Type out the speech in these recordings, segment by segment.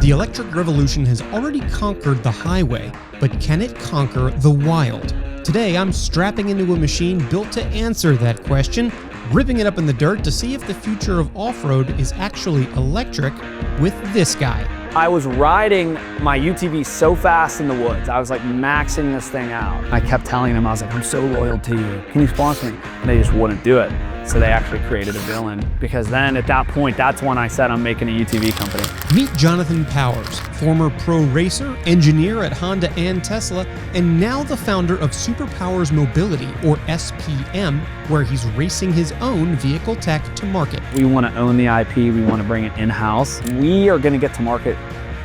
The electric revolution has already conquered the highway, but can it conquer the wild? Today, I'm strapping into a machine built to answer that question, ripping it up in the dirt to see if the future of off-road is actually electric with this guy. I was riding my UTV so fast in the woods. I was like maxing this thing out. I kept telling them, I was like, I'm so loyal to you. Can you sponsor me? And they just wouldn't do it. So they actually created a villain, because then at that point, that's when I said I'm making a UTV company. Meet Jonathan Powers, former pro racer, engineer at Honda and Tesla, and now the founder of Superpowers Mobility, or SPM, where he's racing his own vehicle tech to market. We want to own the IP, we want to bring it in-house. We are going to get to market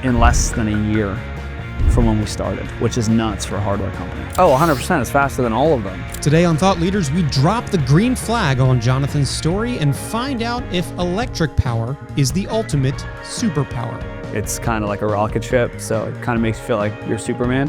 in less than a year from when we started, which is nuts for a hardware company. Oh, 100%, it's faster than all of them. Today on Thought Leaders, we drop the green flag on Jonathan's story and find out if electric power is the ultimate superpower. It's kind of like a rocket ship, so it kind of makes you feel like you're Superman.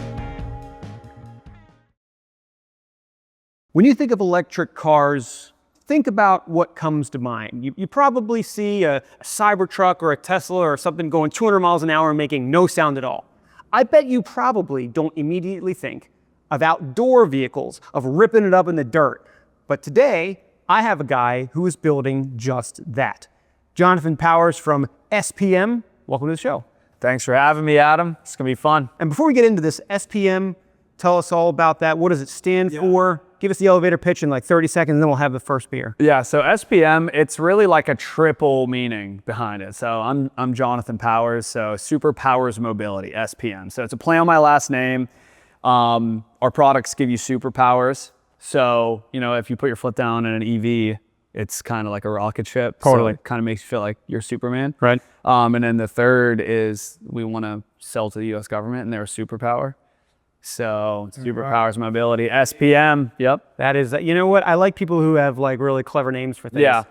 When you think of electric cars, think about what comes to mind. You probably see a Cybertruck or a Tesla or something going 200 miles an hour and making no sound at all. I bet you probably don't immediately think of outdoor vehicles, of ripping it up in the dirt. But today, I have a guy who is building just that. Jonathan Powers from SPM, welcome to the show. Thanks for having me, Adam. It's gonna be fun. And before we get into this, SPM, tell us all about that. What does it stand for? Give us the elevator pitch in like 30 seconds, and then we'll have the first beer. Yeah, so SPM, it's really like a triple meaning behind it. So I'm Jonathan Powers, so Superpowers Mobility, SPM. So it's a play on my last name. Our products give you superpowers. So, you know, if you put your foot down in an EV, it's kind of like a rocket ship. Totally. So it kind of makes you feel like you're Superman. Right. And then the third is we want to sell to the US government, and they're a superpower. So Superpowers Mobility, SPM, yep. That is, you know what? I like people who have like really clever names for things. Yeah.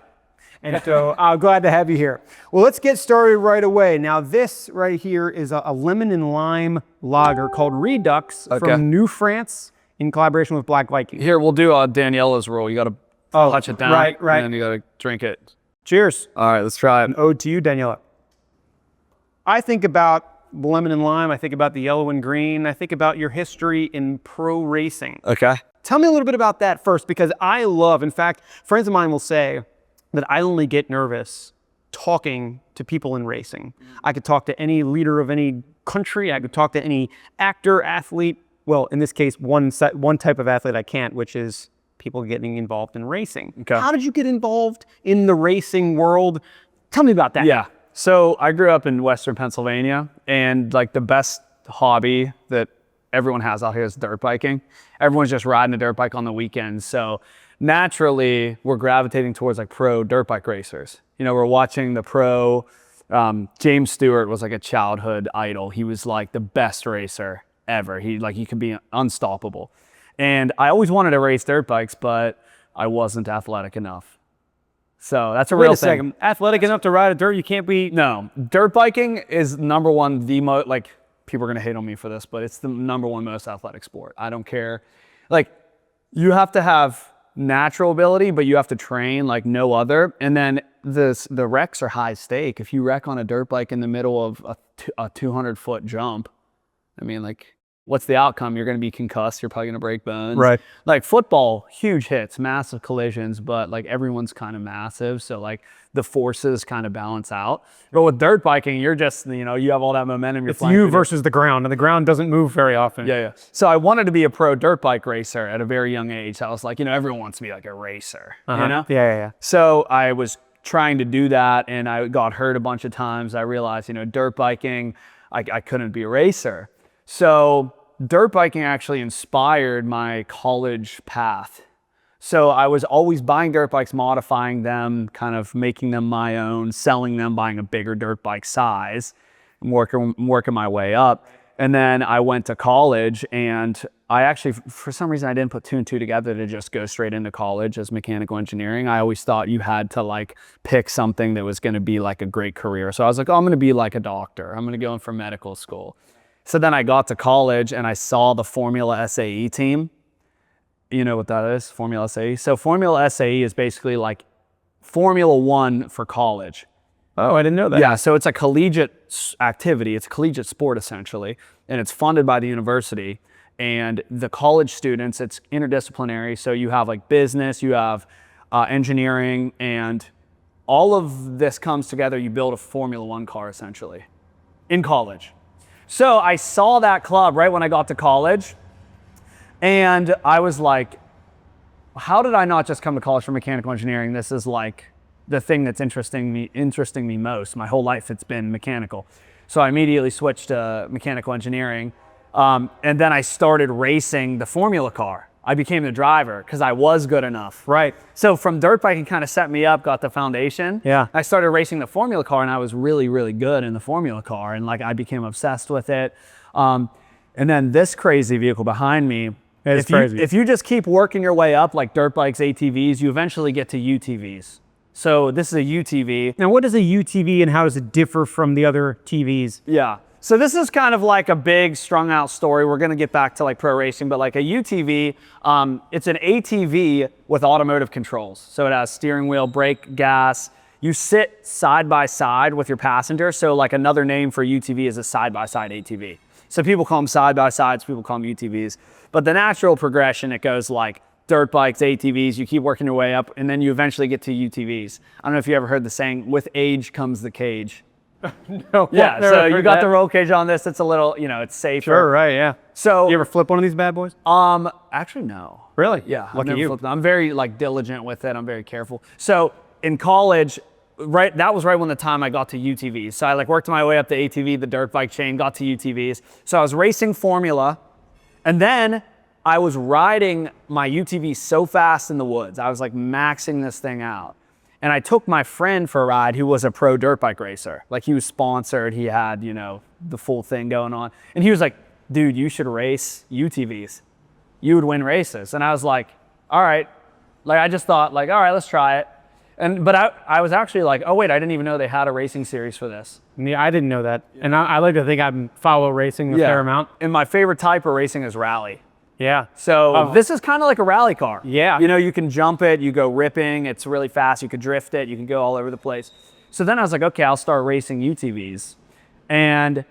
And so I'm glad to have you here. Well, let's get started right away. Now this right here is a lemon and lime lager called Redux from New France in collaboration with Black Viking. Here, we'll do Daniela's rule. You got to touch it down, right. and then you got to drink it. Cheers. All right, let's try it. An ode to you, Daniela. I think about lemon and lime. I think about the yellow and green. I think about your history in pro racing. Okay. Tell me a little bit about that first, because I love, in fact, friends of mine will say that I only get nervous talking to people in racing. I could talk to any leader of any country. I could talk to any actor, athlete. Well, in this case, one type of athlete I can't, which is people getting involved in racing. Okay. How did you get involved in the racing world? Tell me about that. Yeah. So I grew up in Western Pennsylvania, and like the best hobby that everyone has out here is dirt biking. Everyone's just riding a dirt bike on the weekends. So naturally, we're gravitating towards like pro dirt bike racers. You know, we're watching the pro, James Stewart was like a childhood idol. He was like the best racer ever. He could be unstoppable. And I always wanted to race dirt bikes, but I wasn't athletic enough. So that's a real thing. Wait a second. Athletic enough to ride a dirt, you can't be... No, dirt biking is number one, like, people are gonna hate on me for this, but it's the number one most athletic sport. I don't care. Like, you have to have natural ability, but you have to train like no other. And then the wrecks are high stake. If you wreck on a dirt bike in the middle of a 200-foot jump, I mean, like, what's the outcome? You're going to be concussed. You're probably going to break bones. Right. Like football, huge hits, massive collisions, but like everyone's kind of massive. So like the forces kind of balance out. But with dirt biking, you're just, you know, you have all that momentum. It's you versus the ground, and the ground doesn't move very often. Yeah. So I wanted to be a pro dirt bike racer at a very young age. I was like, you know, everyone wants to be like a racer, you know? Yeah. So I was trying to do that, and I got hurt a bunch of times. I realized, you know, dirt biking, I couldn't be a racer. So dirt biking actually inspired my college path. So I was always buying dirt bikes, modifying them, kind of making them my own, selling them, buying a bigger dirt bike size, and working my way up. And then I went to college, and I actually, for some reason, I didn't put two and two together to just go straight into college as mechanical engineering. I always thought you had to like pick something that was going to be like a great career. So I was like, oh, I'm going to be like a doctor. I'm going to go in for medical school. So then I got to college and I saw the Formula SAE team. You know what that is, Formula SAE? So Formula SAE is basically like Formula One for college. Oh, I didn't know that. Yeah, so it's a collegiate activity. It's a collegiate sport essentially, and it's funded by the university. And the college students, it's interdisciplinary. So you have like business, you have engineering, and all of this comes together. You build a Formula One car essentially in college. So I saw that club right when I got to college, and I was like, how did I not just come to college for mechanical engineering? This is like the thing that's interesting me most. My whole life it's been mechanical. So I immediately switched to mechanical engineering. And then I started racing the formula car. I became the driver because I was good enough. Right. So from dirt biking kind of set me up, got the foundation. Yeah. I started racing the formula car, and I was really, really good in the formula car. And like I became obsessed with it. And then this crazy vehicle behind me, It's crazy. if you just keep working your way up like dirt bikes, ATVs, you eventually get to UTVs. So this is a UTV. Now, what is a UTV and how does it differ from the other TVs? Yeah. So this is kind of like a big strung out story. We're going to get back to like pro racing, but like a UTV, it's an ATV with automotive controls. So it has steering wheel, brake, gas. You sit side by side with your passenger. So like another name for UTV is a side by side ATV. So people call them side by sides, people call them UTVs. But the natural progression, it goes like dirt bikes, ATVs, you keep working your way up, and then you eventually get to UTVs. I don't know if you ever heard the saying, with age comes the cage. No. Yeah, so you got the roll cage on this. It's a little, you know, it's safer. Sure, right, yeah. So You ever flip one of these bad boys? actually no. Really? Yeah, I've Lucky never you. flipped them. I'm very like diligent with it. I'm very careful. So in college, right, that was right when the time I got to UTVs. So I like worked my way up the ATV, the dirt bike chain, got to UTVs. So I was racing formula, and then I was riding my UTV so fast in the woods. I was like maxing this thing out. And I took my friend for a ride who was a pro dirt bike racer. Like he was sponsored, he had, you know, the full thing going on. And he was like, dude, you should race UTVs. You would win races. And I was like, all right. Like I just thought like, all right, let's try it. But I was actually like, oh wait, I didn't even know they had a racing series for this. Yeah, I didn't know that. And I like to think I follow racing a fair amount. And my favorite type of racing is rally. Yeah. So this is kind of like a rally car. Yeah. You know, you can jump it, you go ripping, it's really fast, you could drift it, you can go all over the place. So then I was like, okay, I'll start racing UTVs. And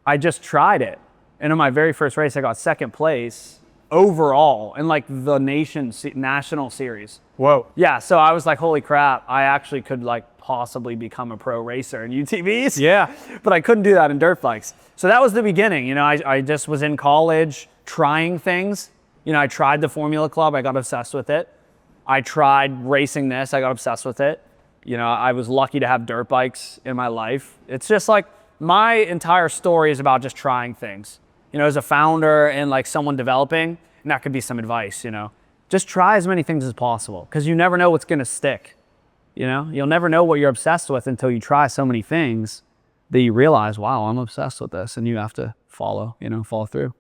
I just tried it. And in my very first race, I got second place overall in like the national series. Whoa. Yeah, so I was like, holy crap, I actually could like possibly become a pro racer in UTVs. Yeah. But I couldn't do that in dirt bikes. So that was the beginning. You know, I just was in college trying things. You know, I tried the Formula Club, I got obsessed with it. I tried racing this, I got obsessed with it. You know, I was lucky to have dirt bikes in my life. It's just like my entire story is about just trying things. You know, as a founder and like someone developing, and that could be some advice, you know, just try as many things as possible because you never know what's going to stick. You know, you'll never know what you're obsessed with until you try so many things that you realize, wow, I'm obsessed with this, and you have to follow through.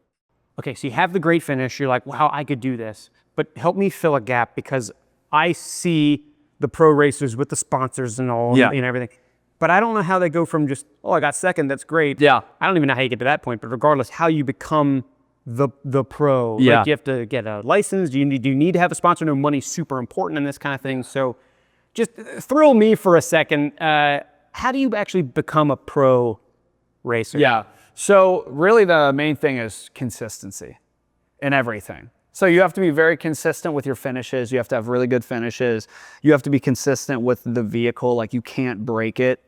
Okay, so you have the great finish. You're like, wow, I could do this. But help me fill a gap because I see the pro racers with the sponsors and all and everything. But I don't know how they go from just, oh, I got second, that's great. Yeah. I don't even know how you get to that point, but regardless, how you become the pro. Yeah. Like you have to get a license. Do you need to have a sponsor? No, money's super important in this kind of thing. So just thrill me for a second. How do you actually become a pro racer? Yeah. So really the main thing is consistency in everything. So you have to be very consistent with your finishes. You have to have really good finishes. You have to be consistent with the vehicle. Like you can't break it.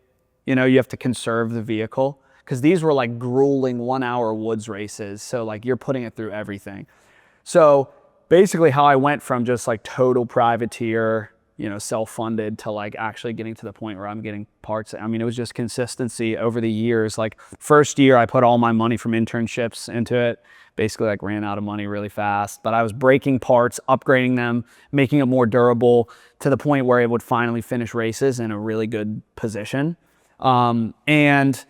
You know, you have to conserve the vehicle because these were like grueling 1 hour woods races. So like you're putting it through everything. So basically how I went from just like total privateer, you know, self-funded to like actually getting to the point where I'm getting parts. I mean, it was just consistency over the years. Like first year I put all my money from internships into it, basically like ran out of money really fast, but I was breaking parts, upgrading them, making it more durable to the point where it would finally finish races in a really good position. And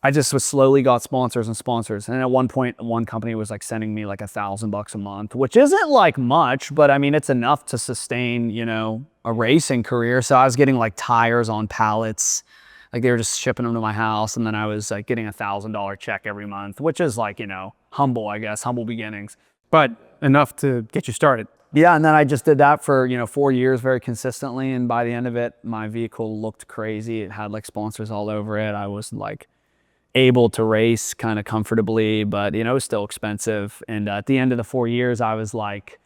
I just was slowly got sponsors and sponsors. And at one point, one company was like sending me like $1,000 a month, which isn't like much, but I mean, it's enough to sustain, you know, a racing career. So I was getting like tires on pallets, like they were just shipping them to my house. And then I was like getting $1,000 check every month, which is like, you know, humble, I guess, humble beginnings. But enough to get you started. Yeah, and then I just did that for, 4 years very consistently. And by the end of it, my vehicle looked crazy. It had like sponsors all over it. I was like able to race kind of comfortably, but it was still expensive. And at the end of the 4 years, I was like,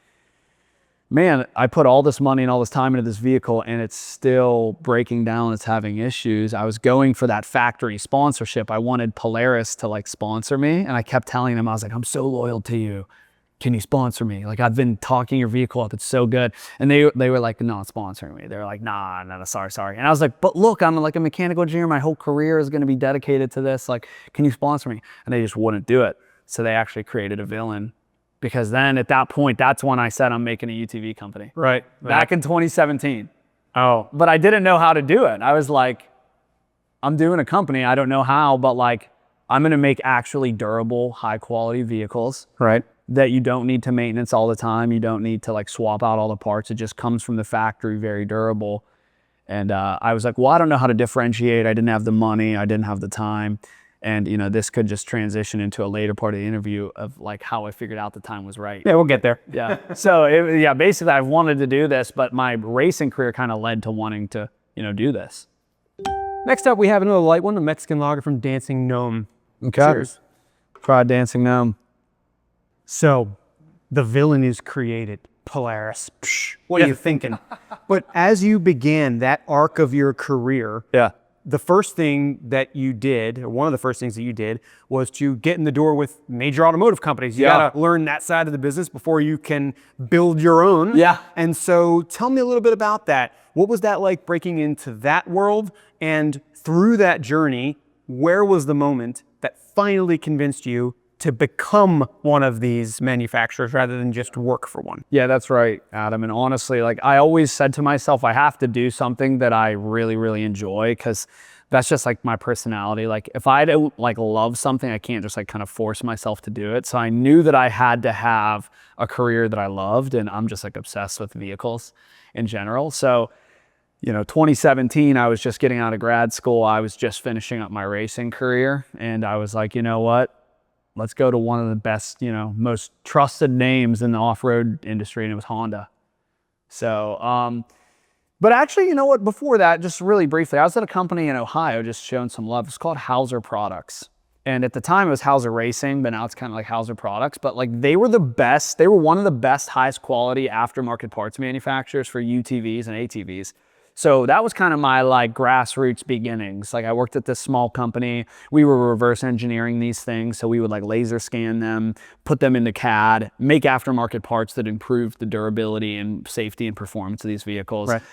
man, I put all this money and all this time into this vehicle and it's still breaking down. It's having issues. I was going for that factory sponsorship. I wanted Polaris to like sponsor me. And I kept telling them, I was like, I'm so loyal to you. Can you sponsor me? Like, I've been talking your vehicle up. It's so good. And they were like, not sponsoring me. They were like, nah, sorry. And I was like, but look, I'm like a mechanical engineer. My whole career is going to be dedicated to this. Like, can you sponsor me? And they just wouldn't do it. So they actually created a villain. Because then at that point, that's when I said I'm making a UTV company. Right. Back in 2017. Oh. But I didn't know how to do it. I was like, I'm doing a company. I don't know how, but like, I'm going to make actually durable, high quality vehicles. Right. That you don't need to maintenance all the time. You don't need to like swap out all the parts. It just comes from the factory, very durable. And I was like, well, I don't know how to differentiate. I didn't have the money. I didn't have the time. And this could just transition into a later part of the interview of like how I figured out the time was right. Yeah, we'll get there. Yeah. So basically I wanted to do this, but my racing career kind of led to wanting to, do this. Next up, we have another light one, a Mexican lager from Dancing Gnome. Okay. Cheers. Try Dancing Gnome. So, the villain is created, Polaris. Psh, what are you thinking? But as you began that arc of your career, Yeah. the first thing that you did, or one of the first things that you did, was to get in the door with major automotive companies. You gotta learn that side of the business before you can build your own. Yeah. And so tell me a little bit about that. What was that like breaking into that world? And through that journey, where was the moment that finally convinced you to become one of these manufacturers rather than just work for one? Yeah, that's right, Adam. And honestly, like I always said to myself, I have to do something that I really, really enjoy because that's just like my personality. Like if I don't like love something, I can't just like kind of force myself to do it. So I knew that I had to have a career that I loved, and I'm just like obsessed with vehicles in general. So 2017, I was just getting out of grad school. I was just finishing up my racing career. And I was like, you know what? Let's go to one of the best, most trusted names in the off-road industry, and it was Honda. So, but actually, you know what? Before that, just really briefly, I was at a company in Ohio just showing some love. It's called Hauser Products. And at the time, it was Hauser Racing, but now it's kind of like Hauser Products. But like they were the best. They were one of the best, highest quality aftermarket parts manufacturers for UTVs and ATVs. So that was kind of my like grassroots beginnings. Like I worked at this small company. We were reverse engineering these things. So we would like laser scan them, put them into CAD, make aftermarket parts that improved the durability and safety and performance of these vehicles. Right.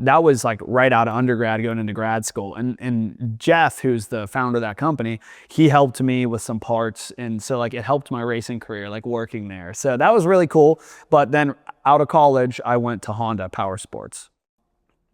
That was like right out of undergrad going into grad school. And Jeff, who's the founder of that company, he helped me with some parts. And so like it helped my racing career, like working there. So that was really cool. But then out of college, I went to Honda Power Sports.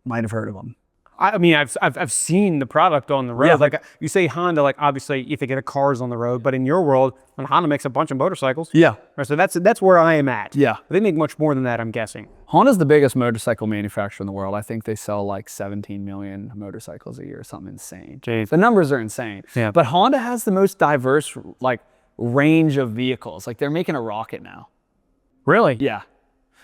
Might have heard of them. I mean, I've seen the product on the road. Yeah. Like you say Honda, like obviously you think of cars on the road, but in your world, Honda makes a bunch of motorcycles. Yeah. Right, so that's where I am at. Yeah. They make much more than that, I'm guessing. Honda's the biggest motorcycle manufacturer in the world. I think they sell like 17 million motorcycles a year, something insane. Jeez. The numbers are insane. Yeah. But Honda has the most diverse like range of vehicles. Like they're making a rocket now. Really? Yeah.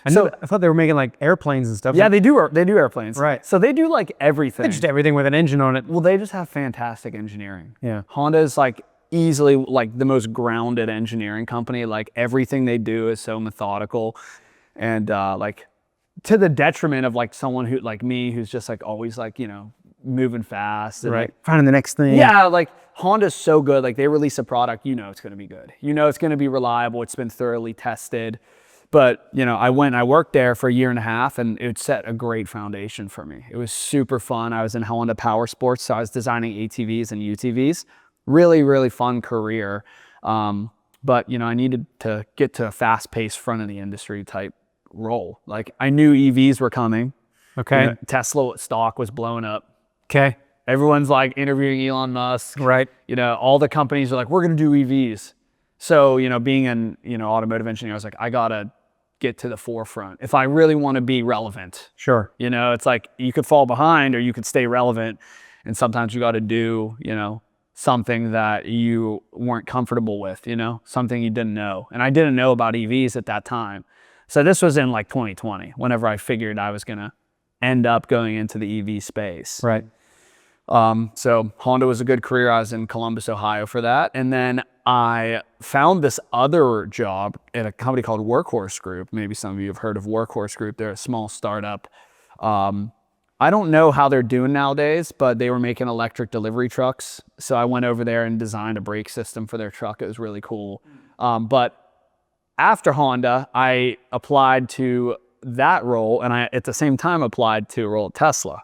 I thought they were making like airplanes and stuff. Yeah, they do airplanes. Right. So they do like everything. Just everything with an engine on it. Well, they just have fantastic engineering. Yeah. Honda is like easily like the most grounded engineering company. Like everything they do is so methodical, and like to the detriment of like someone who like me who's just like always like moving fast and Right. like, Finding the next thing. yeah, like Honda's so good. Like they release a product, it's going to be good. It's going to be reliable. It's been thoroughly tested. But, I worked there for a year and a half, and it set a great foundation for me. It was super fun. I was in Honda Power Sports, so I was designing ATVs and UTVs. Really, really fun career. But, I needed to get to a fast-paced front of the industry type role. Like, I knew EVs were coming. Okay. Tesla stock was blowing up. Okay. Everyone's like interviewing Elon Musk. Right. All the companies are like, we're going to do EVs. So, being an, automotive engineer, I was like, I got to get to the forefront if I really want to be relevant. Sure. It's like you could fall behind or you could stay relevant. And sometimes you got to do, something that you weren't comfortable with, something you didn't know. And I didn't know about EVs at that time. So this was in like 2020, whenever I figured I was going to end up going into the EV space. Right. So Honda was a good career. I was in Columbus, Ohio for that. And then I found this other job at a company called Workhorse Group. Maybe some of you have heard of Workhorse Group. They're a small startup. I don't know how they're doing nowadays, but they were making electric delivery trucks. So I went over there and designed a brake system for their truck. It was really cool. But after Honda, I applied to that role, and I, at the same time, applied to a role at Tesla.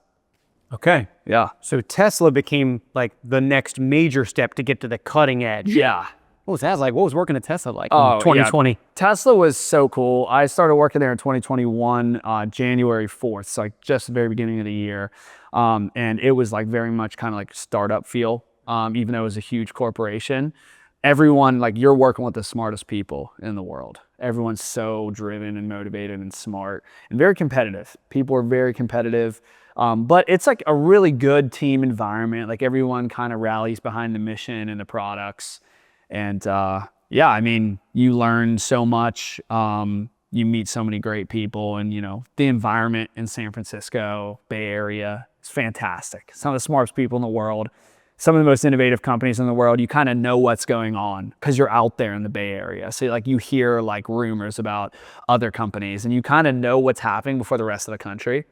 Okay. Yeah. So Tesla became like the next major step to get to the cutting edge. Yeah. What was that like? What was working at Tesla like Oh, in 2020? yeah. Tesla was so cool. I started working there in 2021, January 4th, so like just the very beginning of the year. And it was like very much kind of like startup feel, even though it was a huge corporation. Everyone, like you're working with the smartest people in the world. Everyone's so driven and motivated and smart and very competitive. People are very competitive. But it's like a really good team environment. Like everyone kind of rallies behind the mission and the products. And yeah, I mean, you learn so much. You meet so many great people, and you know, the environment in San Francisco, Bay Area, is fantastic. Some of the smartest people in the world, some of the most innovative companies in the world. You kind of know what's going on because you're out there in the Bay Area. So like you hear like rumors about other companies, and you kind of know what's happening before the rest of the country.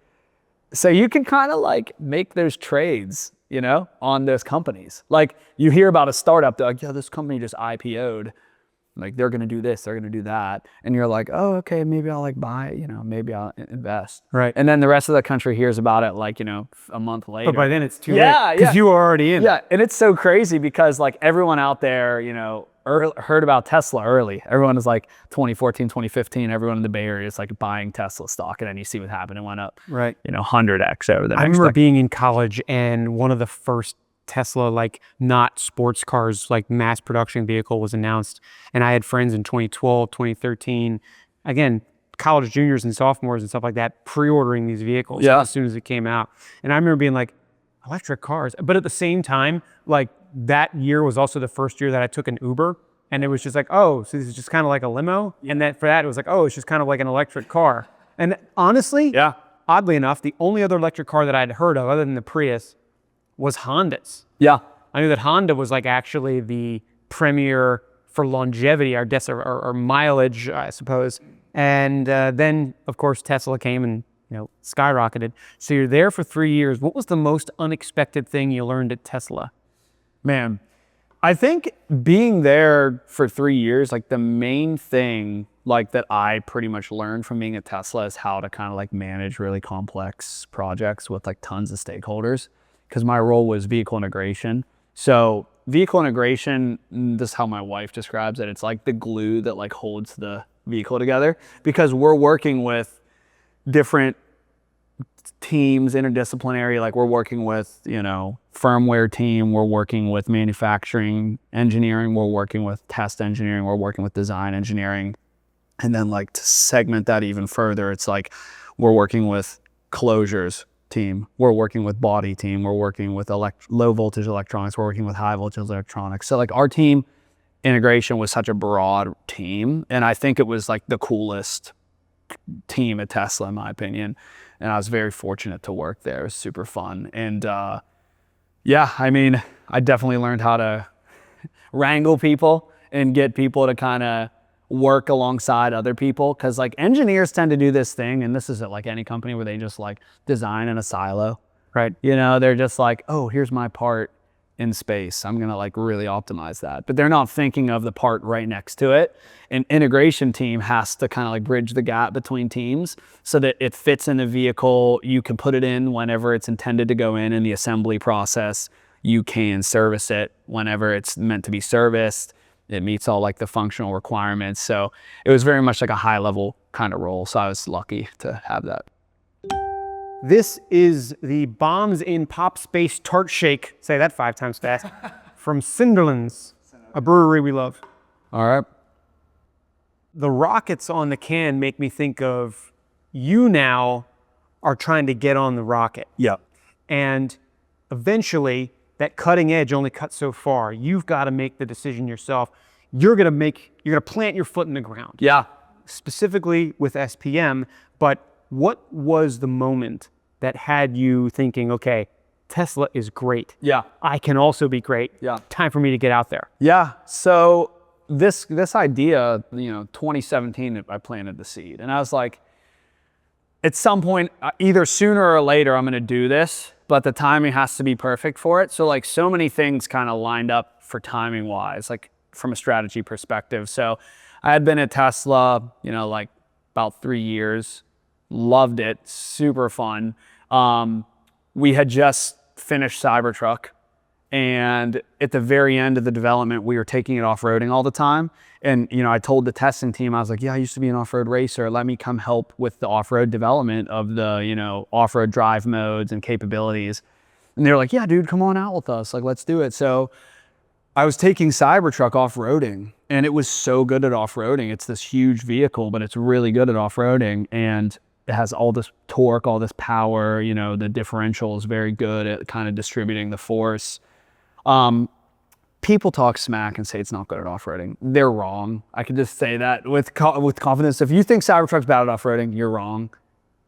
So you can kind of like make those trades, you know, on those companies. Like you hear about a startup, they're like, yeah, this company just IPO'd. Like they're going to do this, they're going to do that. And you're like, oh, okay, maybe I'll like buy it, you know, maybe I'll invest. Right. And then the rest of the country hears about it like, you know, a month later. But by then it's too Yeah, late because yeah. you were already in. Yeah, and it's so crazy because like everyone out there, you know, heard about Tesla early. Everyone is like 2014, 2015, everyone in the Bay Area is like buying Tesla stock, and then you see what happened. It went up, Right. you know, 100x over the next I remember decade. being in college, and one of the first Tesla, like not sports cars, like mass production vehicle was announced. And I had friends in 2012, 2013, again, college juniors and sophomores and stuff like that, pre-ordering these vehicles as soon as it came out. And I remember being like, electric cars. But at the same time, like that year was also the first year that I took an Uber. And it was just like, oh, so this is just kind of like a limo. And then for that, it was like, oh, it's just kind of like an electric car. And honestly, oddly enough, the only other electric car that I'd heard of other than the Prius was Honda's. Yeah. I knew that Honda was like actually the premier for longevity, or mileage, I suppose. And then, of course, Tesla came and, you know, skyrocketed. So you're there for 3 years. What was the most unexpected thing you learned at Tesla? Man, I think being there for 3 years, like the main thing like that I pretty much learned from being at Tesla is how to kind of like manage really complex projects with like tons of stakeholders, because my role was vehicle integration. So vehicle integration, this is how my wife describes it. It's like the glue that like holds the vehicle together, because we're working with different teams, interdisciplinary, like we're working with, you know, firmware team, we're working with manufacturing engineering, we're working with test engineering, we're working with design engineering. And then like to segment that even further, it's like we're working with closures team, we're working with body team, we're working with low voltage electronics, we're working with high voltage electronics. So like our team integration was such a broad team, and I think it was like the coolest team at Tesla in my opinion. And I was very fortunate to work there. It was super fun. And yeah, I mean, I definitely learned how to wrangle people and get people to kind of work alongside other people. Cause like engineers tend to do this thing, and this is at like any company where they just like design in a silo, right? You know, they're just like, oh, here's my part in space. I'm gonna like really optimize that. But they're not thinking of the part right next to it. An integration team has to kind of like bridge the gap between teams so that it fits in the vehicle. You can put it in whenever it's intended to go in the assembly process. You can service it whenever it's meant to be serviced. It meets all like the functional requirements. So it was very much like a high level kind of role. So I was lucky to have that. This is the Bombs in Pop Space Tart Shake, say that 5 times fast, from Cinderlands, a brewery we love. All right. The rockets on the can make me think of you now are trying to get on the rocket. Yep. And eventually that cutting edge only cuts so far. You've got to make the decision yourself. You're going to plant your foot in the ground. Yeah. specifically with SPM, but what was the moment that had you thinking, okay, Tesla is great. Yeah. I can also be great. Yeah. Time for me to get out there. Yeah. So this idea, 2017, I planted the seed, and I was like, at some point, either sooner or later, I'm going to do this, but the timing has to be perfect for it. So like so many things kind of lined up for timing wise, like from a strategy perspective. So I had been at Tesla, like about 3 years, loved it, super fun. We had just finished Cybertruck, and at the very end of the development, we were taking it off-roading all the time. And, I told the testing team, I was like, yeah, I used to be an off-road racer. Let me come help with the off-road development of the, off-road drive modes and capabilities. And they were like, yeah, dude, come on out with us. Like, let's do it. So I was taking Cybertruck off-roading, and it was so good at off-roading. It's this huge vehicle, but it's really good at off-roading. And it has all this torque, all this power, the differential is very good at kind of distributing the force. People talk smack and say it's not good at off-roading. They're wrong. I can just say that with confidence. If you think Cybertruck's bad at off-roading, you're wrong.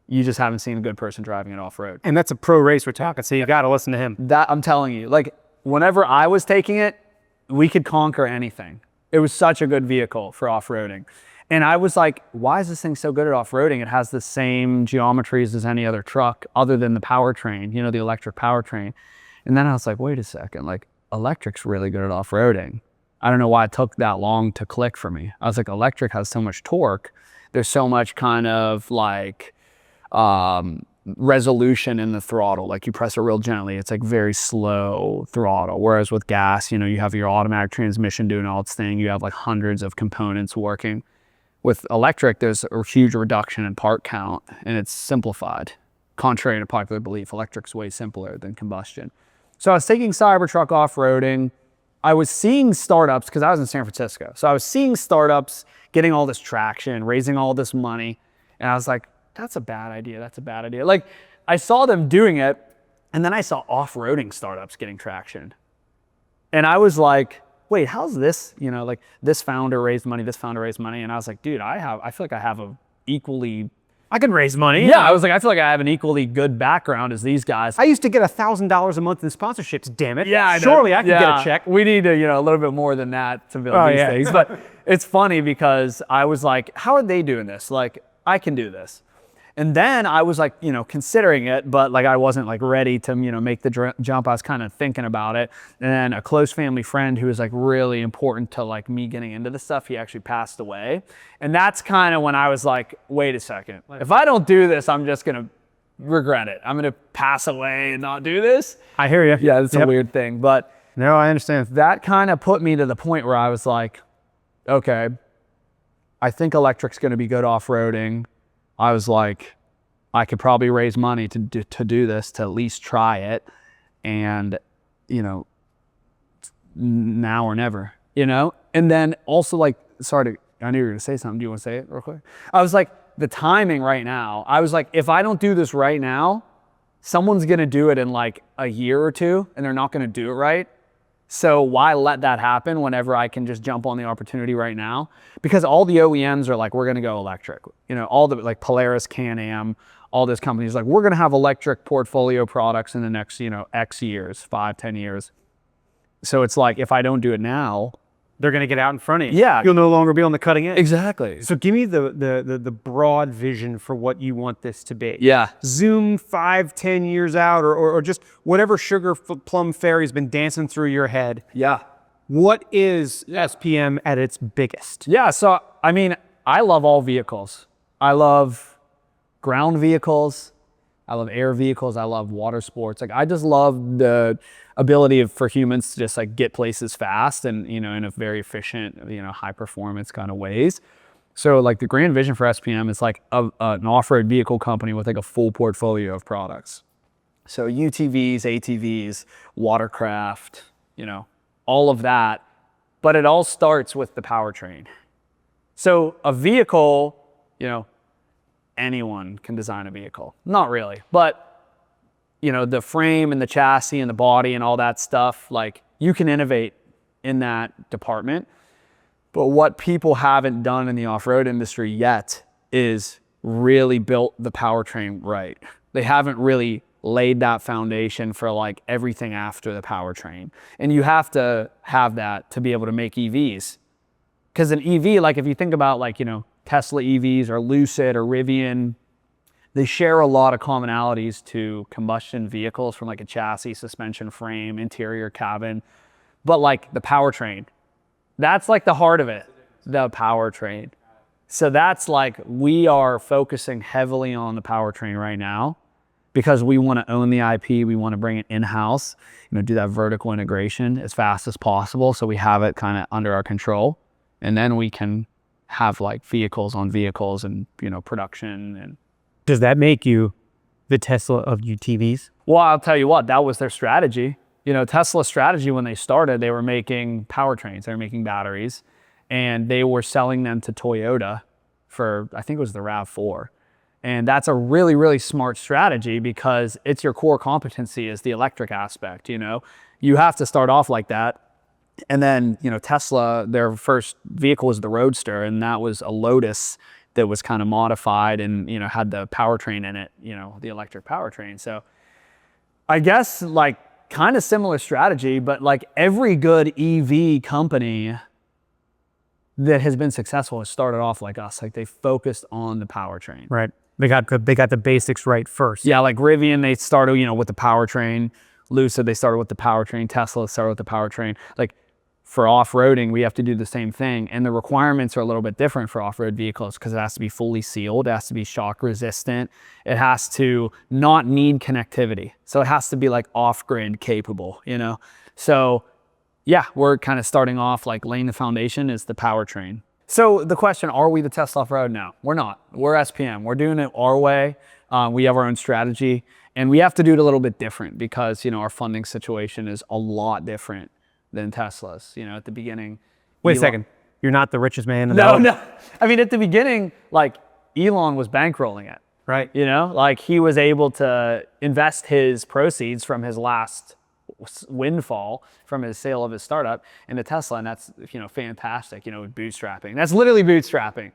You just haven't seen a good person driving it off-road. And that's a pro race we're talking, so you got to listen to him. That I'm telling you, like whenever I was taking it, we could conquer anything. It was such a good vehicle for off-roading. And I was like, why is this thing so good at off-roading? It has the same geometries as any other truck other than the powertrain, the electric powertrain. And then I was like, wait a second, like electric's really good at off-roading. I don't know why it took that long to click for me. I was like, electric has so much torque. There's so much kind of like resolution in the throttle. Like you press it real gently, it's like very slow throttle. Whereas with gas, you have your automatic transmission doing all its thing. You have like hundreds of components working. With electric, there's a huge reduction in part count, and it's simplified. Contrary to popular belief, electric's way simpler than combustion. So I was taking Cybertruck off-roading. I was seeing startups, because I was in San Francisco. So I was seeing startups getting all this traction, raising all this money. And I was like, that's a bad idea. That's a bad idea. Like I saw them doing it, and then I saw off-roading startups getting traction. And I was like, wait, how's this, like this founder raised money, this founder raised money. And I was like, dude, I feel like I have a equally... I can raise money. Yeah, I was like, I feel like I have an equally good background as these guys. I used to get $1,000 a month in sponsorships, damn it. Yeah, I know. Surely I can get a check. We need to, a little bit more than that to build these things. But it's funny because I was like, how are they doing this? Like, I can do this. And then I was like, considering it, but like I wasn't like ready to, make the jump. I was kind of thinking about it. And then a close family friend who was like really important to like me getting into this stuff, he actually passed away. And that's kind of when I was like, wait a second. If I don't do this, I'm just going to regret it. I'm going to pass away and not do this. I hear you. Yeah, it's a weird thing. But no, I understand. That kind of put me to the point where I was like, okay, I think electric's going to be good off-roading. I was like, I could probably raise money to do this, to at least try it. And, now or never, And then also like, I knew you were going to say something. Do you want to say it real quick? I was like, the timing right now, I was like, if I don't do this right now, someone's going to do it in like a year or two, and they're not going to do it right. So why let that happen whenever I can just jump on the opportunity right now? Because all the OEMs are like, we're going to go electric. All the like Polaris, Can-Am, all those companies, like we're going to have electric portfolio products in the next, X years, 5, 10 years. So it's like, if I don't do it now, they're going to get out in front of you. Yeah. You'll no longer be on the cutting edge. Exactly. So give me the broad vision for what you want this to be. Yeah. Zoom 5, 10 years out, or just whatever sugar plum fairy's been dancing through your head. Yeah. What is SPM at its biggest? Yeah. So, I mean, I love all vehicles. I love ground vehicles. I love air vehicles. I love water sports. Like I just love the ability for humans to just like get places fast and, in a very efficient, high performance kind of ways. So like the grand vision for SPM is like an off-road vehicle company with like a full portfolio of products. So UTVs, ATVs, watercraft, all of that. But it all starts with the powertrain. So a vehicle, anyone can design a vehicle. Not really, but the frame and the chassis and the body and all that stuff, like you can innovate in that department. But what people haven't done in the off-road industry yet is really built the powertrain right. They haven't really laid that foundation for like everything after the powertrain. And you have to have that to be able to make EVs. Because an EV, like if you think about like, you know, Tesla EVs or Lucid or Rivian, they share a lot of commonalities to combustion vehicles from like a chassis, suspension frame, interior cabin. But like the powertrain, that's like the heart of it, the powertrain. So that's like, we are focusing heavily on the powertrain right now because we want to own the IP. We want to bring it in-house, you know, do that vertical integration as fast as possible. So we have it kind of under our control, and then we can have like vehicles on vehicles and, you know, production. And Does that make you the Tesla of UTVs? well, I'll tell you what, that was their strategy. You know, Tesla's strategy when they started, they were making powertrains, they were making batteries, and they were selling them to Toyota for, I think it was the RAV4. And that's a really, really smart strategy because it's your core competency is the electric aspect, you know? You have to start off like that. And then, you know, Tesla, their first vehicle was the Roadster, and that was a Lotus that was kind of modified and, you know, had the powertrain in it, you know, the electric powertrain. So I guess like kind of similar strategy, but like every good EV company that has been successful has started off like us. Like they focused on the powertrain. Right. They got the basics right first. Yeah, like Rivian, they started, you know, with the powertrain. Lucid, they started with the powertrain. Tesla started with the powertrain. Like for off-roading, we have to do the same thing. And the requirements are a little bit different for off-road vehicles because it has to be fully sealed. It has to be shock resistant. It has to not need connectivity. So it has to be like off-grid capable, you know? So yeah, we're kind of starting off like laying the foundation is the powertrain. So the question, are we the Tesla off-road? No, we're not. We're SPM. We're doing it our way. We have our own strategy, and we have to do it a little bit different because, you know, our funding situation is a lot different than Tesla's. You know, at the beginning. Wait a second. You're not the richest man in No, the world. no. I mean, at the beginning, like Elon was bankrolling it. Right. You know, like he was able to invest his proceeds from his last windfall from his sale of his startup into Tesla, and that's, you know, fantastic, you know, bootstrapping. That's literally bootstrapping.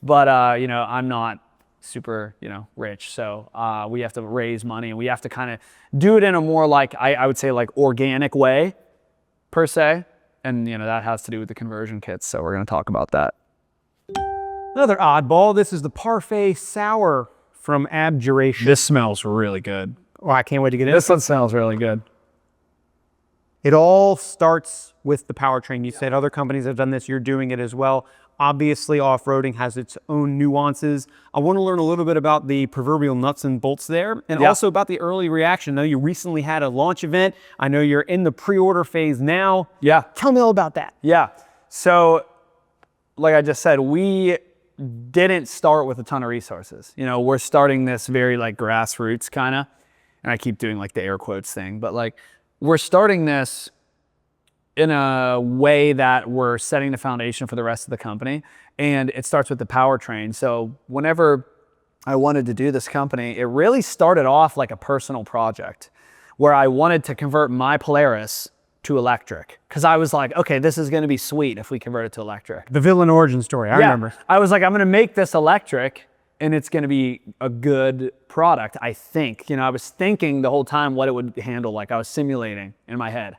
But you know, I'm not super, you know, rich, so we have to raise money, and we have to kind of do it in a more like I would say like organic way per se, and you know, that has to do with the conversion kits, so we're going to talk about that. Another oddball. This is the Parfait Sour from Abjuration. This smells really good. Oh, I can't wait to get it. This one smells really good. It all starts with the powertrain. You said other companies have done this. You're doing it as well. Obviously, off-roading has its own nuances. I want to learn a little bit about the proverbial nuts and bolts there, and also about the early reaction. I know you recently had a launch event. I know you're in the pre-order phase now. Yeah. Tell me all about that. Yeah. So, like I just said, we didn't start with a ton of resources. You know, we're starting this very like grassroots kind of, and I keep doing like the air quotes thing, but like we're starting this in a way that we're setting the foundation for the rest of the company. And it starts with the powertrain. So whenever I wanted to do this company, it really started off like a personal project where I wanted to convert my Polaris to electric. Cause I was like, okay, this is gonna be sweet if we convert it to electric. The villain origin story, I remember. I was like, I'm gonna make this electric and it's gonna be a good product, I think. You know, I was thinking the whole time what it would handle, like I was simulating in my head.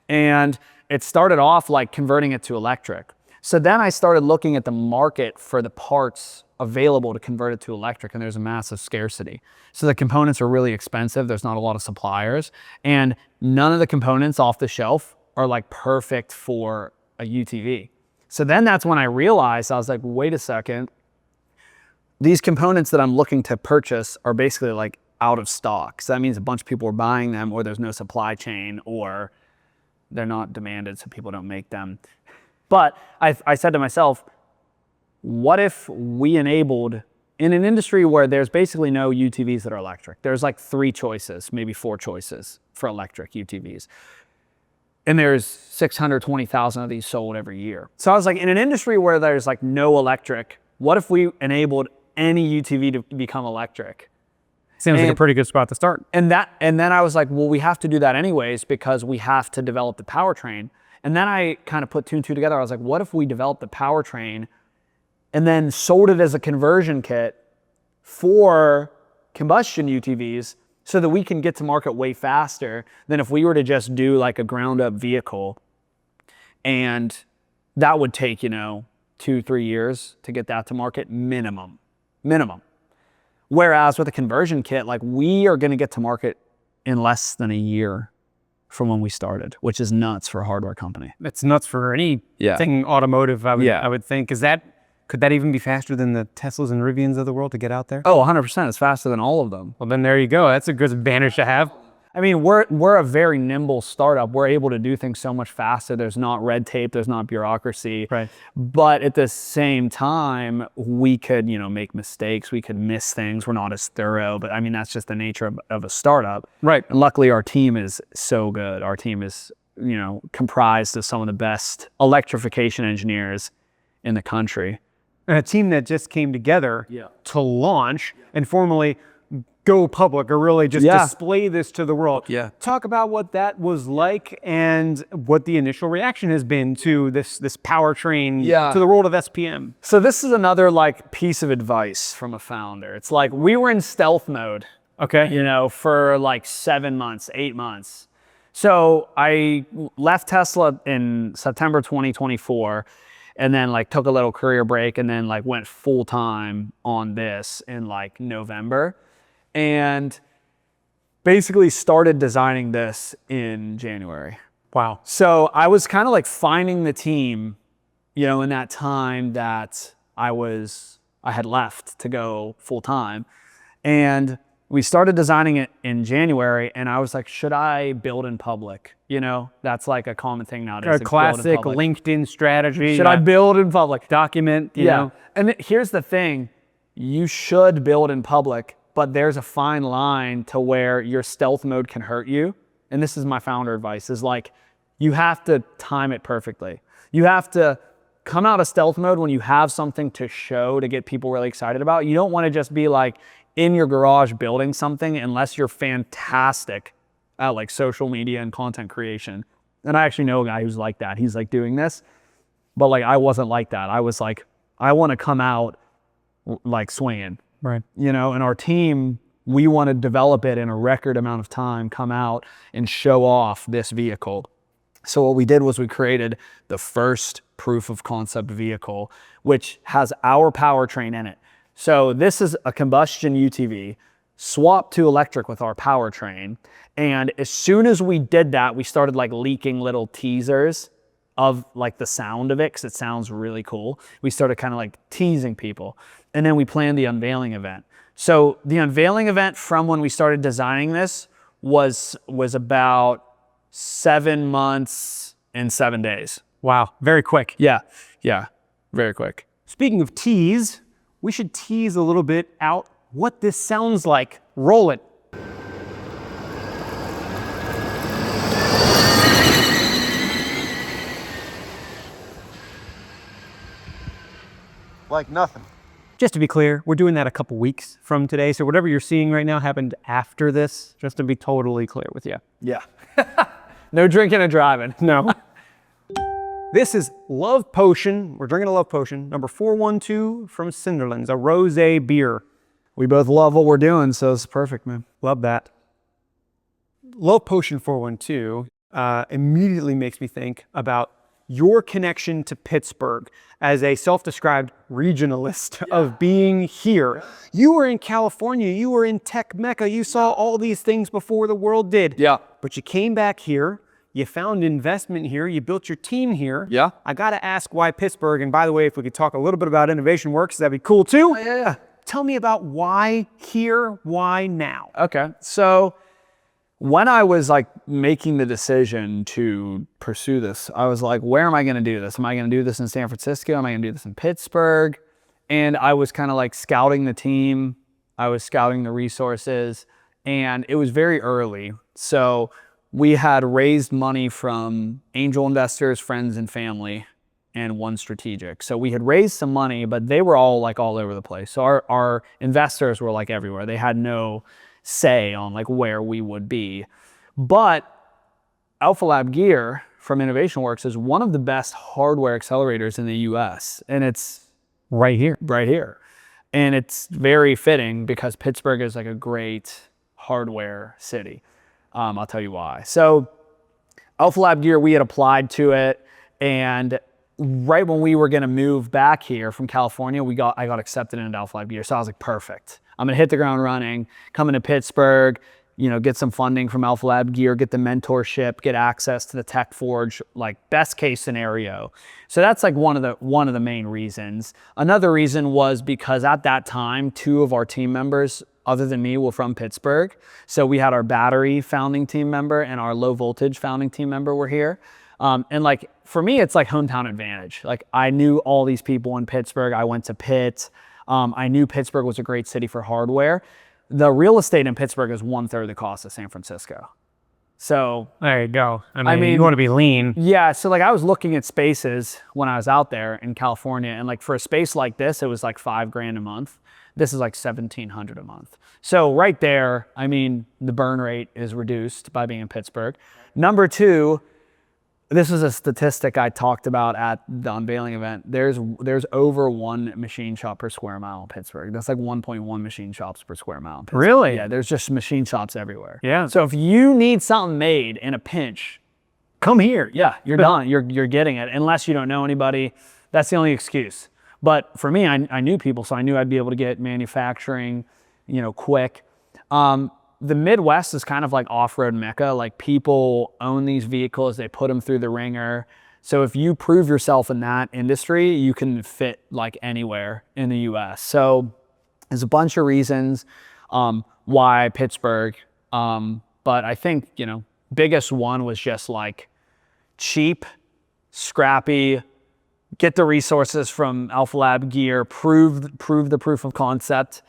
And it started off like converting it to electric. So then I started looking at the market for the parts available to convert it to electric, and there's a massive scarcity. So the components are really expensive. There's not a lot of suppliers, and none of the components off the shelf are like perfect for a UTV. So then that's when I realized, I was like, wait a second, these components that I'm looking to purchase are basically like out of stock. So that means a bunch of people are buying them, or there's no supply chain, or they're not demanded, so people don't make them. But I said to myself, what if we enabled, in an industry where there's basically no UTVs that are electric, there's like 3 choices, maybe 4 choices for electric UTVs. And there's 620,000 of these sold every year. So I was like, in an industry where there's like no electric, what if we enabled any UTV to become electric? Seems like a pretty good spot to start. And then I was like, well, we have to do that anyways because we have to develop the powertrain. And then I kind of put two and two together. I was like, what if we developed the powertrain and then sold it as a conversion kit for combustion UTVs so that we can get to market way faster than if we were to just do like a ground up vehicle. And that would take, 2-3 years to get that to market minimum. Whereas with a conversion kit, like we are going to get to market in less than a year from when we started, which is nuts for a hardware company. That's nuts for anything automotive, I would think. Could that even be faster than the Teslas and Rivians of the world to get out there? Oh, 100%. It's faster than all of them. Well, then there you go. That's a good advantage to have. I mean, we're a very nimble startup. We're able to do things so much faster. There's not red tape. There's not bureaucracy. Right. But at the same time, we could, make mistakes. We could miss things. We're not as thorough. But I mean, that's just the nature of a startup. Right. And luckily, our team is so good. Our team is, comprised of some of the best electrification engineers in the country. And a team that just came together to launch and formally go public, or really just display this to the world. Yeah. Talk about what that was like and what the initial reaction has been to this powertrain, to the world of SPM. So this is another piece of advice from a founder. It's like we were in stealth mode, for 7 months, 8 months. So I left Tesla in September 2024 and then took a little career break and then went full time on this in November. And basically started designing this in January. Wow. So I was kind of finding the team, in that time that I had left to go full time. And we started designing it in January and I was like, should I build in public? That's a common thing nowadays. A classic LinkedIn strategy. Should I build in public? Document, you know? And here's the thing, you should build in public, but there's a fine line to where your stealth mode can hurt you. And this is my founder advice, is you have to time it perfectly. You have to come out of stealth mode when you have something to show to get people really excited about. You don't want to just be in your garage building something unless you're fantastic at social media and content creation. And I actually know a guy who's like that. He's doing this, but I wasn't like that. I was I want to come out swinging. Right. And our team, we want to develop it in a record amount of time, come out and show off this vehicle. So what we did was we created the first proof of concept vehicle, which has our powertrain in it. So this is a combustion UTV swapped to electric with our powertrain. And as soon as we did that, we started leaking little teasers of the sound of it, because it sounds really cool. We started kind of teasing people. And then we planned the unveiling event. So the unveiling event from when we started designing this was about 7 months and 7 days. Wow, very quick. Yeah, very quick. Speaking of tease, we should tease a little bit out what this sounds like. Roll it. Like nothing. Just to be clear, we're doing that a couple weeks from today. So whatever you're seeing right now happened after this, just to be totally clear with you. Yeah. No drinking and driving. No. This is Love Potion. We're drinking a Love Potion, number 412 from Cinderlands, a rosé beer. We both love what we're doing, so it's perfect, man. Love that. Love Potion 412 immediately makes me think about your connection to Pittsburgh as a self-described regionalist of being here. You were in California, you were in tech mecca, you saw all these things before the world did. Yeah. But you came back here, you found investment here, you built your team here. Yeah. I gotta ask why Pittsburgh, and by the way, if we could talk a little bit about Innovation Works, that'd be cool too. Yeah. Tell me about why here, why now? Okay, so when I was making the decision to pursue this, I was like, where am I gonna do this? Am I gonna do this in San Francisco? Am I gonna do this in Pittsburgh? And I was kind of scouting the team. I was scouting the resources, and it was very early. So we had raised money from angel investors, friends and family, and one strategic. So we had raised some money, but they were all all over the place. So our investors were everywhere. They had no say on where we would be. But Alpha Lab Gear, from Innovation Works is one of the best hardware accelerators in the US. And it's Right here. right here. And it's very fitting because Pittsburgh is like a great hardware city. I'll tell you why. So Alpha Lab Gear, we had applied to it, and right when we were going to move back here from California, I got accepted into Alpha Lab Gear. So I was like, perfect. I'm going to hit the ground running, come into Pittsburgh, get some funding from Alpha Lab Gear, get the mentorship, get access to the Tech Forge, like best case scenario. So that's like one of the main reasons. Another reason was because at that time, 2 of our team members, other than me, were from Pittsburgh. So we had our battery founding team member and our low voltage founding team member were here. And like, for me, it's like hometown advantage. Like I knew all these people in Pittsburgh. I went to Pitt. I knew Pittsburgh was a great city for hardware. The real estate in Pittsburgh is 1/3 the cost of San Francisco. So There you go. I mean, you want to be lean. yeah, so like I was looking at spaces when I was out there in California, and like for a space like this, it was like $5,000 a month. This is like $1,700 a month. So right there, I mean, the burn rate is reduced by being in Pittsburgh. Number 2, this was a statistic I talked about at the unveiling event. There's over 1 machine shop per square mile in Pittsburgh. That's like 1.1 machine shops per square mile in Pittsburgh. Really? Yeah, there's just machine shops everywhere. Yeah. So if you need something made in a pinch, Come here. yeah, you're done. You're getting it. Unless you don't know anybody, that's the only excuse. But for me, I knew people, so I knew I'd be able to get manufacturing, quick. The Midwest is kind of like off-road mecca. Like people own these vehicles, they put them through the ringer. So if you prove yourself in that industry, you can fit like anywhere in the US. So there's a bunch of reasons why Pittsburgh. But I think, biggest one was just like cheap, scrappy, get the resources from Alpha Lab Gear, prove the proof of concept,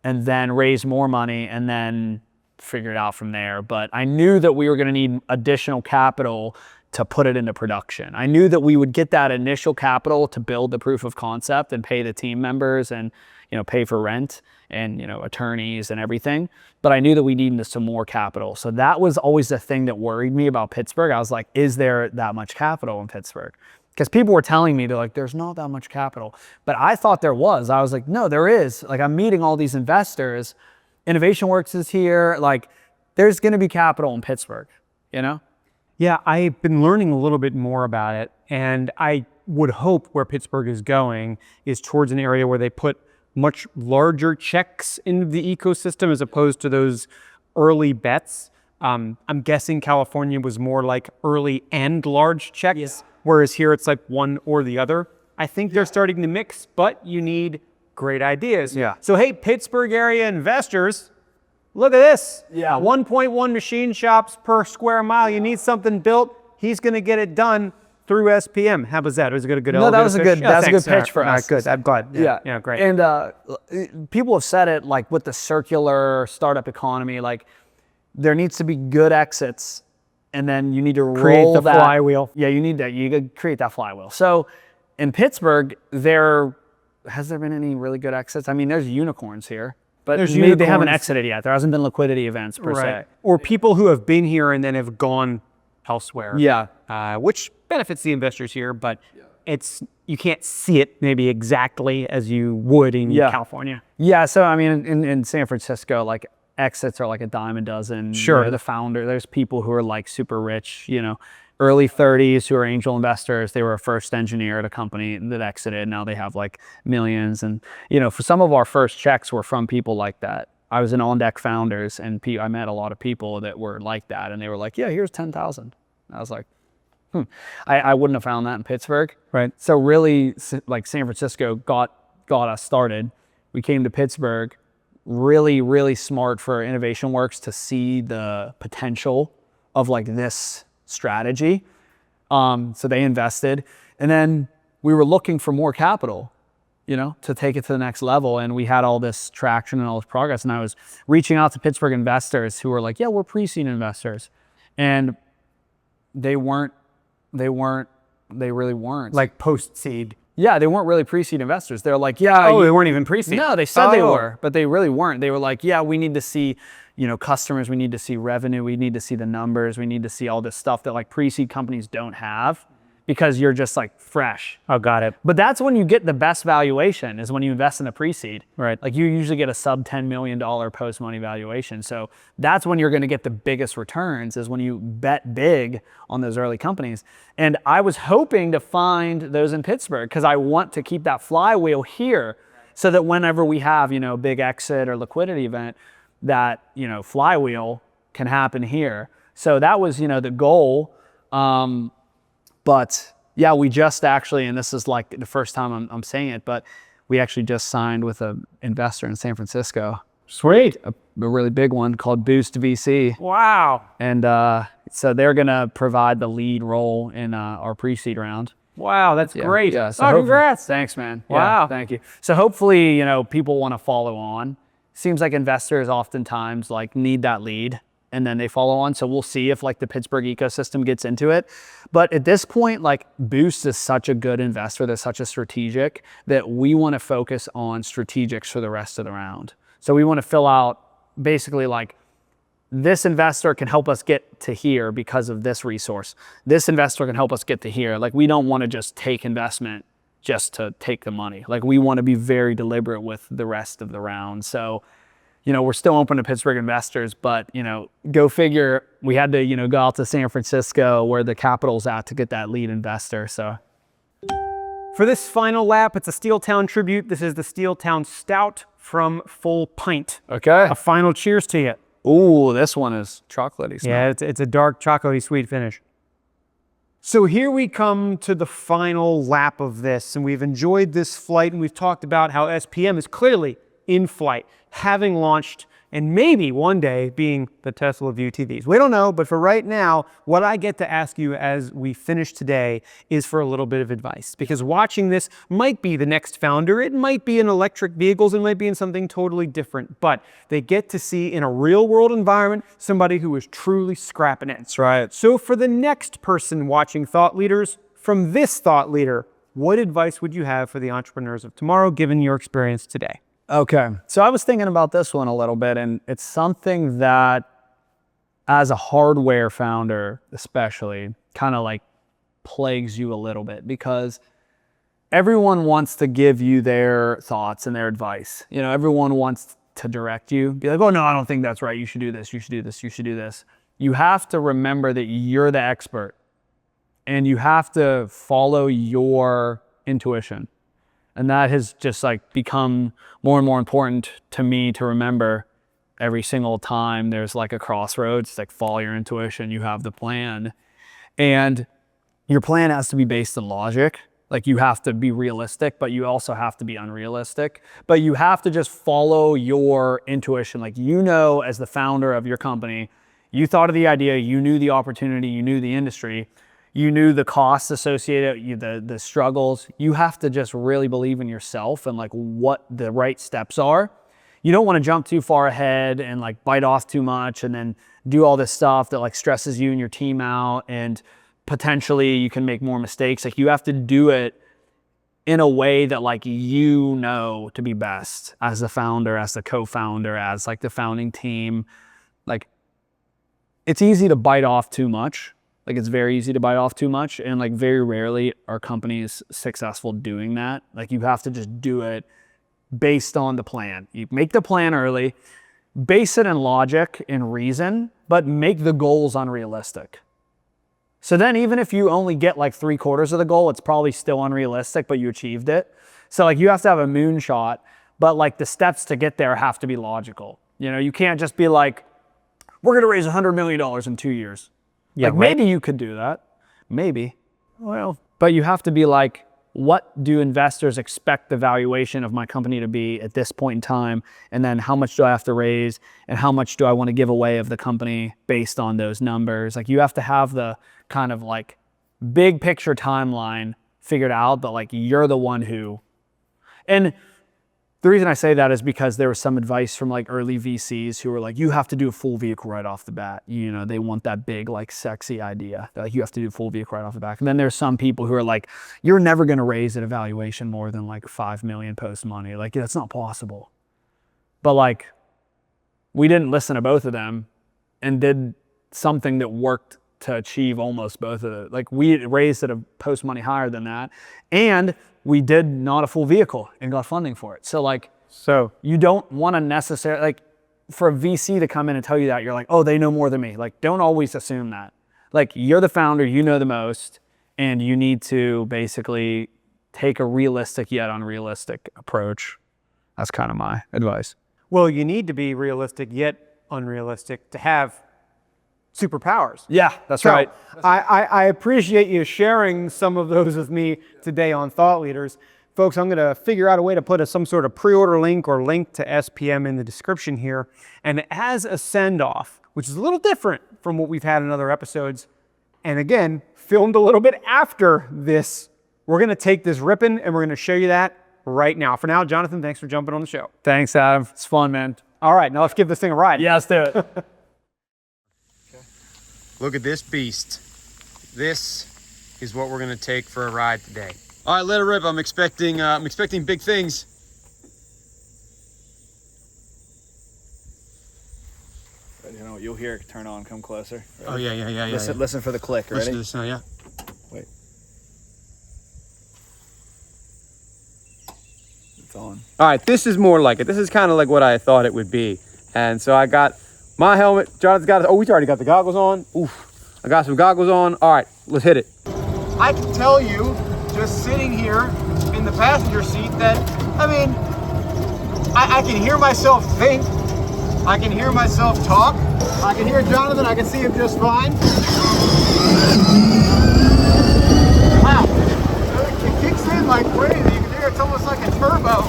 and then raise more money, and then figure it out from there. But I knew that we were going to need additional capital to put it into production. I knew that we would get that initial capital to build the proof of concept and pay the team members and pay for rent and attorneys and everything. But I knew that we needed some more capital. So that was always the thing that worried me about Pittsburgh. I was like, is there that much capital in Pittsburgh? Because people were telling me, they're like, there's not that much capital. But I thought there was. I was like, no, there is. Like I'm meeting all these investors. Innovation Works is here. Like there's going to be capital in Pittsburgh, Yeah, I've been learning a little bit more about it, and I would hope where Pittsburgh is going is towards an area where they put much larger checks into the ecosystem as opposed to those early bets. I'm guessing California was more like early and large checks, whereas here it's like one or the other. I think they're starting to mix, but you need great ideas. Yeah. So hey, Pittsburgh area investors, look at this. Yeah. 1.1 machine shops per square mile. You need something built. He's going to get it done through SPM. How was that? Was it a good No, that was a elevator good, pitch? that's a good Thanks. pitch for All right, us. good. I'm glad. Yeah, great. And people have said it like with the circular startup economy, like there needs to be good exits, and then you need to Create roll the that flywheel. Yeah, you gotta create that flywheel. So in Pittsburgh, has there been any really good exits? I mean, there's unicorns here, but There's maybe they haven't unicorns. exited yet. There hasn't been liquidity events per se. Or people who have been here and then have gone elsewhere. Yeah. Which benefits the investors here, but you can't see it maybe exactly as you would in California. Yeah, so I mean, in San Francisco, like exits are like a dime a dozen. Sure. The founder, there's people who are like super rich, early 30s who are angel investors. They were a first engineer at a company that exited. Now they have like millions. And, for some of our first checks were from people like that. I was in On Deck Founders, and I met a lot of people that were like that. And they were like, yeah, here's 10,000. I was like, I wouldn't have found that in Pittsburgh. Right. So really, like San Francisco got us started. We came to Pittsburgh, really, really smart for Innovation Works to see the potential of like this strategy. So they invested, and then we were looking for more capital, to take it to the next level. And we had all this traction and all this progress. And I was reaching out to Pittsburgh investors who were like, yeah, we're pre-seed investors. And they really weren't. Like post-seed. Yeah, they weren't really pre-seed investors. They're like, yeah. They weren't even pre-seed. No, they said they were, but they really weren't. They were like, yeah, we need to see, customers, we need to see revenue, we need to see the numbers, we need to see all this stuff that like pre-seed companies don't have because you're just like fresh. Oh, got it. But that's when you get the best valuation, is when you invest in a pre-seed. Right. Like you usually get a sub $10 million post-money valuation. So that's when you're going to get the biggest returns, is when you bet big on those early companies. And I was hoping to find those in Pittsburgh because I want to keep that flywheel here so that whenever we have, a big exit or liquidity event, that, flywheel can happen here. So that was, the goal. But yeah, we just actually, and this is like the first time I'm saying it, but we actually just signed with an investor in San Francisco. Sweet. A really big one called Boost VC. Wow. And so they're going to provide the lead role in our pre-seed round. Wow, that's great. Yeah, so congrats. Thanks, man. Wow. Yeah, thank you. So hopefully, people want to follow on. Seems like investors oftentimes like need that lead and then they follow on. So we'll see if like the Pittsburgh ecosystem gets into it. But at this point, like Boost is such a good investor. They're such a strategic that we want to focus on strategics for the rest of the round. So we want to fill out basically like, this investor can help us get to here because of this resource. This investor can help us get to here. Like we don't want to just take investment just to take the money. Like we want to be very deliberate with the rest of the round. So, we're still open to Pittsburgh investors, but, go figure, we had to, go out to San Francisco where the capital's at to get that lead investor. So for this final lap, it's a Steeltown tribute. This is the Steeltown Stout from Full Pint. okay. A final cheers to you. Ooh, this one is chocolatey. Yeah, it's a dark chocolatey sweet finish. So here we come to the final lap of this, and we've enjoyed this flight, and we've talked about how SPM is clearly in flight, having launched, and maybe one day being the Tesla of UTVs. We don't know, but for right now, what I get to ask you as we finish today is for a little bit of advice. Because watching this might be the next founder, it might be in electric vehicles, it might be in something totally different, but they get to see in a real world environment somebody who is truly scrapping it. That's right. So for the next person watching Thought Leaders, from this thought leader, what advice would you have for the entrepreneurs of tomorrow, given your experience today? Okay, so I was thinking about this one a little bit, and it's something that as a hardware founder especially kind of like plagues you a little bit, because everyone wants to give you their thoughts and their advice. Everyone wants to direct you, be like, oh no, I don't think that's right, you should do this, you should do this, you should do this. You have to remember that you're the expert and you have to follow your intuition. And that has just like become more and more important to me to remember every single time there's like a crossroads. It's like follow your intuition, you have the plan. And your plan has to be based on logic. Like you have to be realistic, but you also have to be unrealistic. But you have to just follow your intuition. Like as the founder of your company, you thought of the idea, you knew the opportunity, you knew the industry. You knew the costs associated, the struggles. You have to just really believe in yourself and like what the right steps are. You don't want to jump too far ahead and like bite off too much and then do all this stuff that like stresses you and your team out, and potentially you can make more mistakes. Like you have to do it in a way that like to be best as the founder, as the co-founder, as like the founding team. Like it's easy to bite off too much. Like it's very easy to bite off too much, and like very rarely are companies successful doing that. Like you have to just do it based on the plan. You make the plan early, base it in logic and reason, but make the goals unrealistic. So then even if you only get like 3/4 of the goal, it's probably still unrealistic, but you achieved it. So like you have to have a moonshot, but like the steps to get there have to be logical. You can't just be like, we're gonna raise $100 million in 2 years. Yeah, like maybe you could do that, maybe. Well, but you have to be like, what do investors expect the valuation of my company to be at this point in time? And then how much do I have to raise? And how much do I want to give away of the company based on those numbers? Like you have to have the kind of like big picture timeline figured out, but like you're the one who, and the reason I say that is because there was some advice from like early VCs who were like, you have to do a full vehicle right off the bat. They want that big, like sexy idea. They're like, you have to do a full vehicle right off the bat. And then there's some people who are like, you're never going to raise at a valuation more than like 5 million post money. Like, that's not possible. But like, we didn't listen to both of them and did something that worked to achieve almost both of it. Like we raised at a post money higher than that, and we did not a full vehicle and got funding for it. So like, So you don't want to necessarily, like for a VC to come in and tell you that, you're like, oh, they know more than me. Like, don't always assume that. Like, you're the founder, you know the most, and you need to basically take a realistic yet unrealistic approach. That's kind of my advice. well, you need to be realistic yet unrealistic to have superpowers. Yeah, that's So, right. I appreciate you sharing some of those with me today on Thought Leaders. Folks, I'm going to figure out a way to put some sort of pre-order link or link to SPM in the description here. And as a send-off, which is a little different from what we've had in other episodes, and again, filmed a little bit after this, we're going to take this ripping and we're going to show you that right now. For now, Jonathan, thanks for jumping on the show. Thanks, Adam. It's fun, man. All right, now let's give this thing a ride. Yeah, let's do it. Look at this beast. This is what we're gonna take for a ride today. All right, let it rip. I'm expecting big things. You know, you'll hear it turn on, come closer. Oh yeah. Listen for the click, ready? Listen to the sound, yeah. Wait. It's on. All right, this is more like it. This is kind of like what I thought it would be. And so I got my helmet. Jonathan's got it. Oh, we already got the goggles on. Oof. I got some goggles on. All right, let's hit it. I can tell you, just sitting here in the passenger seat, that, I mean, I can hear myself think. I can hear myself talk. I can hear Jonathan. I can see him just fine. Wow. It kicks in like crazy. You can hear it's almost like a turbo,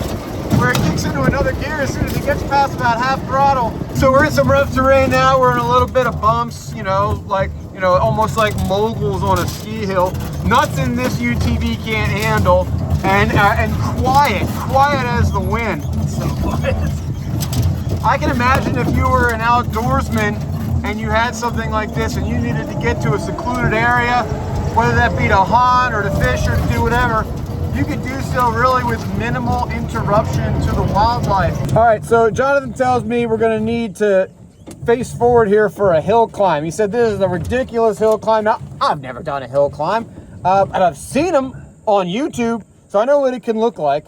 where it kicks into another gear as soon as it gets past about half throttle. So we're in some rough terrain now. We're in a little bit of bumps, almost like moguls on a ski hill. Nothing this UTV can't handle, and quiet as the wind. So quiet. I can imagine if you were an outdoorsman and you had something like this and you needed to get to a secluded area, whether that be to hunt or to fish or to do whatever, you could do so really with minimal interruption to the wildlife. All right, so Jonathan tells me we're gonna need to face forward here for a hill climb. He said this is a ridiculous hill climb. Now, I've never done a hill climb, and I've seen them on YouTube, so I know what it can look like.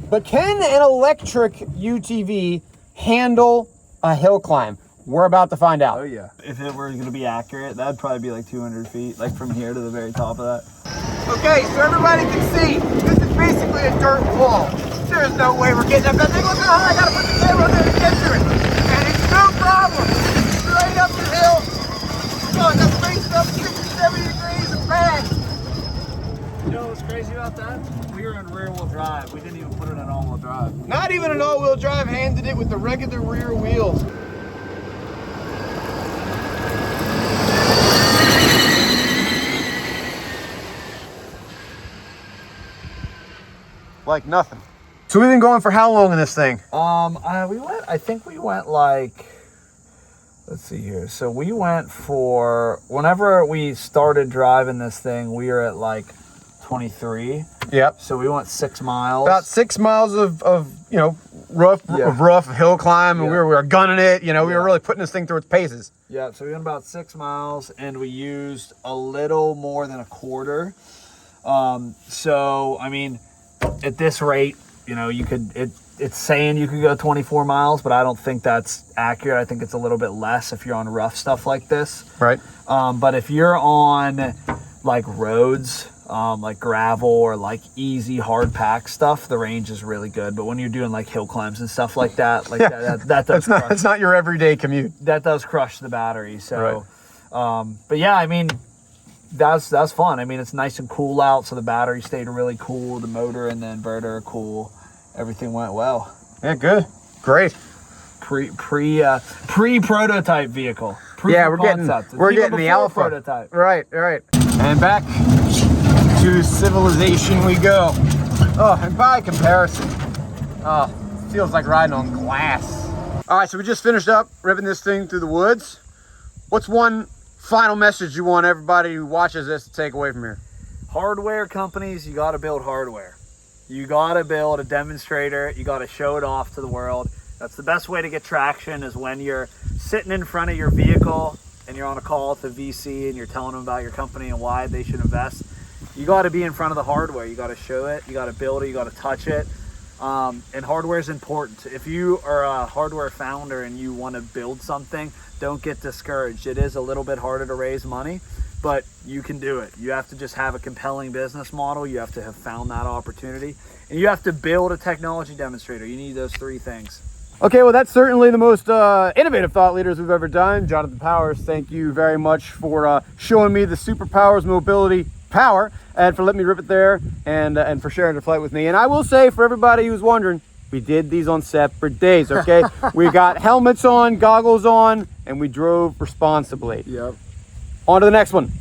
But can an electric UTV handle a hill climb? We're about to find out. Oh yeah. If it were gonna be accurate, that'd probably be like 200 feet, like from here to the very top of that. Okay, so everybody can see, this is basically a dirt wall. There's no way we're getting up that thing. Look how high I gotta put the camera on there to get to it. And it's no problem. Straight up the hill. Oh, I got spaced up 60, 70 degrees and bang. You know what's crazy about that? We were in rear-wheel drive. We didn't even put it in all-wheel drive. Not even an all-wheel drive, handed it with the regular rear wheels. Like nothing. So we've been going for how long in this thing? I think we went like, let's see here. So we went for, whenever we started driving this thing, we were at like 23. Yep. So we went 6 miles. About 6 miles of rough hill climb, and we were gunning it. We were really putting this thing through its paces. Yeah, so we went about 6 miles, and we used a little more than a quarter. So, I mean, at this rate, you could, it's saying you could go 24 miles, but I don't think that's accurate. I think it's a little bit less if you're on rough stuff like this. Right. But if you're on like roads, like gravel or like easy hard pack stuff, the range is really good. But when you're doing like hill climbs and stuff like that, like that does it's not your everyday commute. That does crush the battery. So, right. But yeah, I mean, that's fun. I mean, it's nice and cool out, so the battery stayed really cool. The motor and the inverter are cool. Everything went well. Yeah, good, great. Pre-prototype vehicle. Yeah, we're getting the alpha prototype. Right. And back to civilization we go. Oh, and by comparison, feels like riding on glass. All right, so we just finished up ripping this thing through the woods. What's one final message you want everybody who watches this to take away from here? Hardware companies, you got to build hardware. You got to build a demonstrator. You got to show it off to the world. That's the best way to get traction, is when you're sitting in front of your vehicle and you're on a call with the VC and you're telling them about your company and why they should invest. You got to be in front of the hardware. You got to show it, you got to build it, you got to touch it. And hardware is important. If you are a hardware founder and you want to build something, don't get discouraged. It is a little bit harder to raise money, but you can do it. You have to just have a compelling business model. You have to have found that opportunity, and you have to build a technology demonstrator. You need those three things. Okay, well, that's certainly the most innovative thought leaders we've ever done. Jonathan Powers, thank you very much for showing me the superpowers mobility power, and for letting me rip it there, and for sharing the flight with me. And I will say, for everybody who's wondering, we did these on separate days, okay? We got helmets on, goggles on, and we drove responsibly. Yep. On to the next one.